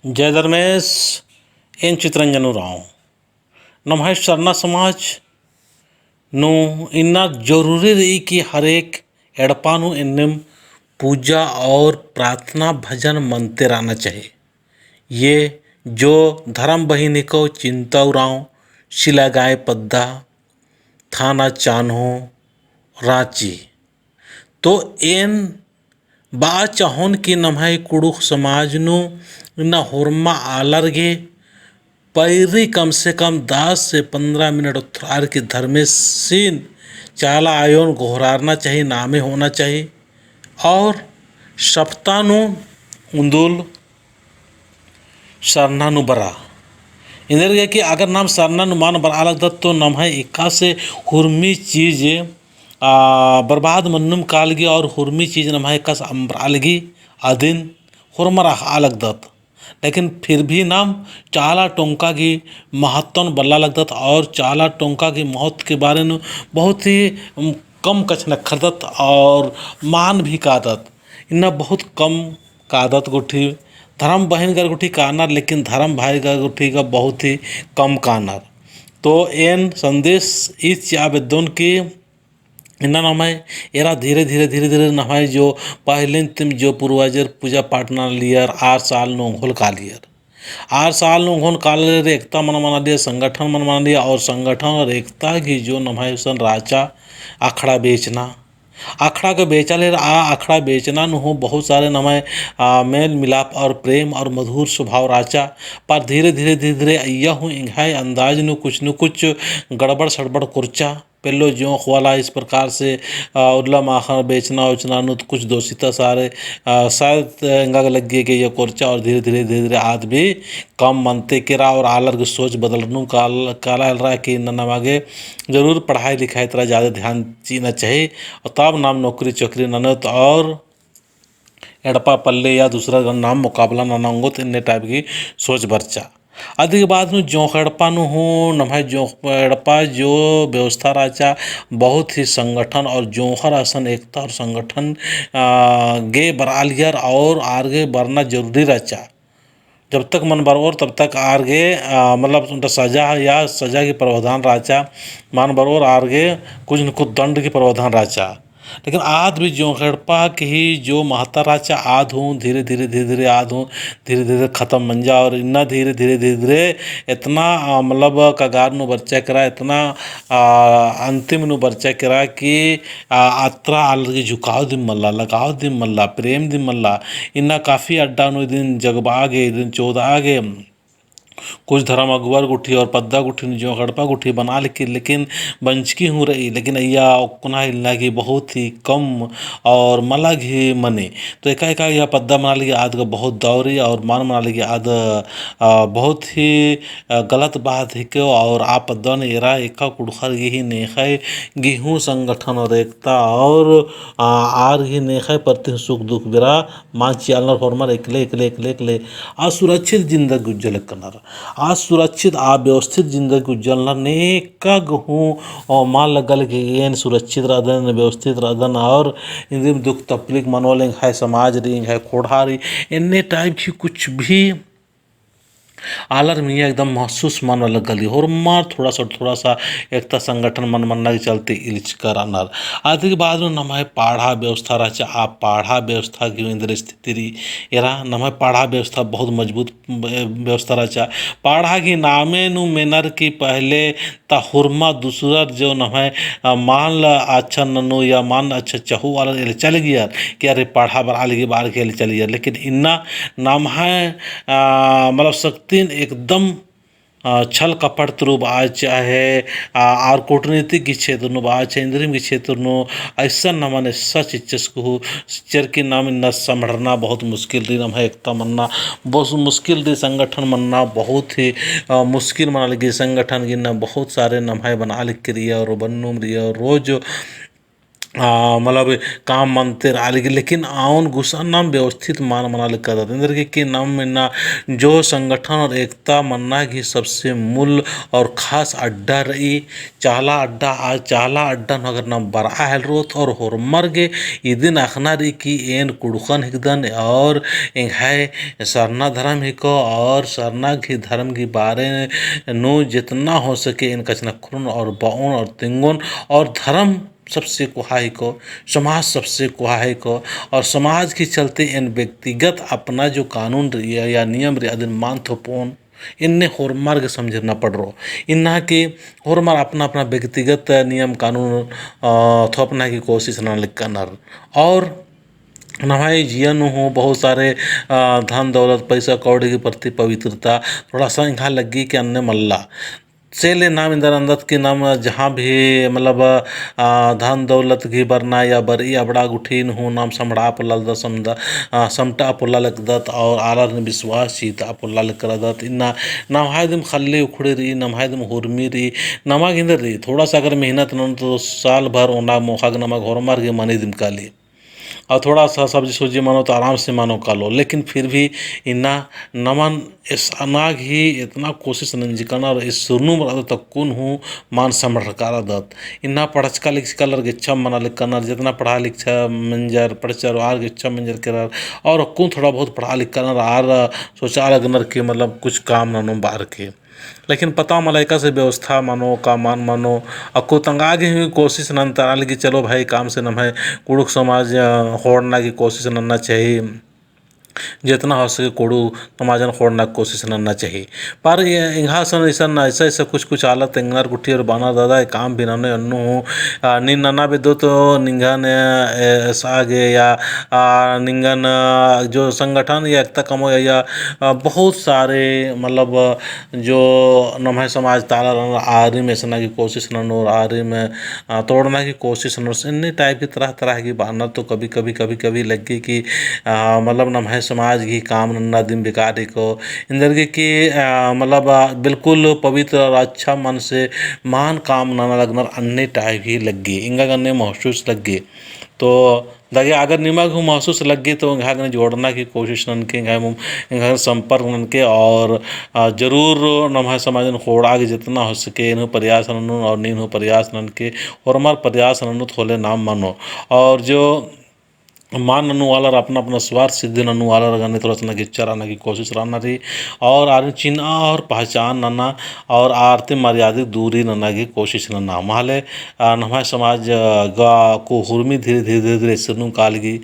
जय धर्मेश एन चितरंजन ओरांव नमः सरना समाज ਨੂੰ ਇੰਨਾ ਜ਼ਰੂਰੀ ਰਹੀ कि हर एक एड़पा ਨੂੰ इन्हें पूजा और प्रार्थना भजन मनते रहना चाहिए। ये जो धर्म बहिनी को चिंता उराव शिला गाय पद्दा थाना चान्हो रांची तो एन बा चाहोन की नम्हाई कुड़ुख समाज नु ना होरमा आलरगे पैरी कम से कम 10 से 15 मिनट उत्थार की धर्मेशीन चाला आयोन घोरारना चाहिए, नामे होना चाहिए। और सप्तानु उंदुल सरनानु बरा इंदर गया कि अगर नाम सरनानु मान बरा लगता तो नम है इक्का से हुर्मी चीज़ बर्बाद मन्नुम कालगी और हुर्मी चीज़ नम है कस अम्बरालगी अदिन हुरमरा अलगदत। लेकिन फिर भी नाम चाला टोंका की महत्व बल्ला लगता और चाला टोंका की महत्व के बारे में बहुत ही कम कछ न खरदत और मान भी कादत इन्ना बहुत कम कादत गुठी धर्म बहन कर गुठी कानर, लेकिन धर्म भाई का गुठी का बहुत ही कम कानर। तो एन संदेश इस आवेदन की इन्ना नमाय एरा धीरे धीरे धीरे धीरे नमाय जो पहले तुम जो पूर्वजर पूजा पाठ ना लियर 8 साल नो घोल का लियर 8 साल नो घोल काल एकता मन मना लिया, संगठन मन मना लिया और संगठन और एकता की जो नमाय सन राचा अखड़ा बेचना अखड़ा के बेचा ले अखड़ा बेचना न हो बहुत सारे नमाय मेल मिलाप और प्रेम और मधुर स्वभाव राचा पर धीरे धीरे धीरे धीरे अय्या हूँ इंघाई अंदाज न कुछ गड़बड़ सड़बड़ कुर्चा पेलो जोंक वाला इस प्रकार से उल्ला माखा बेचना उचना नु कुछ दोषिता सारे शायद इंगा लग गए कि ये कुर्चा और धीरे धीरे धीरे धीरे आज भी कम मनते किरा और आलर की सोच बदलनू काला रहा है कि नमागे जरूर पढ़ाई लिखाई तरह ज़्यादा ध्यान चीना चाहिए और तब नाम नौकरी चौकरी ननत और एड़पा पल्ले या दूसरा नाम मुकाबला नानांगो तो इन्ने टाइप की सोच बर्चा अधिक बाद में जोंक एड़पा नु हो नम्हा जोंक एड़पा जो व्यवस्था राचा बहुत ही संगठन और जोहर आसन एकता और संगठन गे बरालियर और आगे बढ़ना जरूरी राचा। जब तक मन बरोबर तब तक आगे मतलब उनका सजा या सजा की प्रावधान राचा मन बरोबर आगे कुछ न कुछ दंड की प्रावधान राचा। लेकिन आद भी जो खड़पा की जो महत्ता राचा आद हूँ धीरे धीरे धीरे धीरे आद हूँ धीरे धीरे ख़त्म मंजा और इन्ना धीरे धीरे धीरे धीरे इतना मतलब कगार नु बर्चा करा इतना अंतिम नु बर्चा करा कि आत्रा आलगी झुकाव दिन मल्ला लगाव दिन मल्ला प्रेम दिन मल्ला इन्ना काफ़ी अड्डा नु दिन जगबा आगे दिन चौदह आगे कुछ धर्म अगुवर गुठी और पद्दा गुठी जो गड़पा गुठी बना लिखी लेकिन बंचकी हूँ रही लेकिन अय्या कुना हिलना की बहुत ही कम और मलग ही मने तो एका यह पद्दा बना लिया आद का बहुत दौरी और मान बना लिया आद बहुत ही गलत बात है क्यों और आप पद्दा ने एरा एका कुड़खर यही नेखाए गेहूँ संगठन और एकता और आर ही नेखाए प्रति सुख दुख बिरा माँ चियालर फॉर्मर एकले एकले एकले एकले असुरक्षित जिंदगी गुज्जल करना असुरक्षित अव्यवस्थित जिंदगी उज्जवल नेका हूँ और मान लगल कि एन सुरक्षित रहन व्यवस्थित रहन और इन दुख तकलीफ मनोलेंग है समाज रिंग है खोड़ा रही इन्ने टाइप की कुछ भी आलर मियाँ एकदम महसूस मन वाला गली और मार थोड़ा सा एकता संगठन मन मनना के चलते इलिच कर अनर आदि के बाद में नमाय पाढ़ा व्यवस्था रचा आप पाढ़ा व्यवस्था की इंद्र स्थिति रही एरा नमाय पाढ़ा व्यवस्था बहुत मजबूत व्यवस्था रचा पाढ़ा की नामे नु मेनर की पहले ता हुरमा दूसरा जो नमाय मान ला अच्छा ननो या मान अच्छा चहु वाला चल गया कि अरे पाढ़ा बार आलगी बार के चल गया लेकिन इन्ना नाम है मतलब शक्ति एकदम छल कपट रूप आज चाहे और कूटनीतिक के क्षेत्र नो आज चाहे इंद्रिम के क्षेत्र नो ऐसा न माने सच इच्छस को चर के नाम न संभरना बहुत मुश्किल रही नम है एकता मनना बहुत मुश्किल रही संगठन मनना बहुत ही मुश्किल मना लगी संगठन की न बहुत सारे नम है बना लिख रही है और बन्नुम रही है और रोज मतलब काम मनते रालिगे लेकिन आउन गुस्सा नाम व्यवस्थित मान मनाले करत इंदर के नाम में ना जो संगठन और एकता मन्ना की सबसे मूल और खास अड्डा रही चाला अड्डा आज चाला अड्डा नगर नाम बरा हेल रोत और होरमर्गे इदिन अखना रही की एन कुड़कन हिकदन और है सरना धर्म हिको और सरना की धर्म के बारे नो जितना हो सके इन कचनखुन और बाउन और तिंगुन और धर्म सबसे कुहाई को समाज सबसे कुहाई को और समाज के चलते इन व्यक्तिगत अपना जो कानून या नियम रियादिन मान थोपोन इनने होरमार्ग समझना पड़ रहा इन्ना के होरमार अपना अपना व्यक्तिगत नियम कानून थोपना की कोशिश न करना और नहाय जियन हो बहुत सारे धन दौलत पैसा कौड़ी के प्रति पवित्रता थोड़ा सा इंखा लगी कि अन्य मल्ला सेले नाम इंदर अंदर के नाम जहाँ भी मतलब धन दौलत की बरना या बरी अबड़ा गुठीन हो नाम समड़ा पुल्ला द समदा समटा पुल्ला लगदत और आलर ने विश्वास सीता पुल्ला करदत इन्ना नमाय दम खल्ले उखड़े रही नमाय दम हुरमी रही नमक इंदर रही थोड़ा सा अगर मेहनत न तो साल भर ओना मोखा नमक होर मार के मनी दिम काली और थोड़ा सा सब्जी सुब्जी मानो तो आराम से मानो का लो लेकिन फिर भी इन्ना नमन इस अनाग ही इतना कोशिश नंजिकना और इस सुरनु मरा तक कौन हूँ मान समर कार दत इन्ना पढ़चका लिख कलर के इच्छा मना लिख करना जितना पढ़ा लिखा मंजर पढ़चर आर के इच्छा मंजर कर और कौन थोड़ा बहुत पढ़ा लिख करना आर सोचा लगनर के मतलब कुछ काम नानो बाहर के लेकिन पता मलाइका से व्यवस्था मानो का मान मानो अक्को तंगागे हुई कोशिश नंतर कि चलो भाई काम से न है कुड़ुक समाज होड़ना की कोशिश नन्ना चाहिए जितना हो सके कोड़ू समाजन खोड़ना की कोशिश करना चाहिए पर ये इंहा सन ऐसा ऐसा कुछ कुछ हालत इंगार गुट्ठी और बाना दादा काम भी नाने अन्नू निन नन्ना भी दो तो निंगन सागे या निंगन जो संगठन या एकता कमो या बहुत सारे मतलब जो नम्हे समाज ताला आरी में सना की कोशिश ननो आरी में तोड़ना की कोशिश ननो इन्नी टाइप की तरह तरह की बाना तो कभी लगी कि मतलब नम्हे समाज की काम नन्ना दिन बिकारी को इंदर की मतलब बिल्कुल पवित्र और अच्छा मन से मान काम नाना लगनर अन्य टाइप ही लग गई इंगा गन्ने महसूस लग गई तो लगे अगर निमक हो महसूस लग गई तो घर जोड़ना की कोशिश नन के घर संपर्क नन के और जरूर नम्हा समाज होड़ा के जितना हो सके इन प्रयास ननु और नीन हो प्रयास नन के और हमारे प्रयास ननु थोले नाम मानो और जो मान ननु वाला अपना अपना स्वार्थ सिद्धि ननु वाला लगाने थोड़ा सा इच्छा रहना की कोशिश रहना रही और आर चिन्ह और पहचान नना और आरती मर्यादित दूरी नना की कोशिश नना माले हमारे समाज को हुर्मी धीरे धीरे धीरे धीरे काल की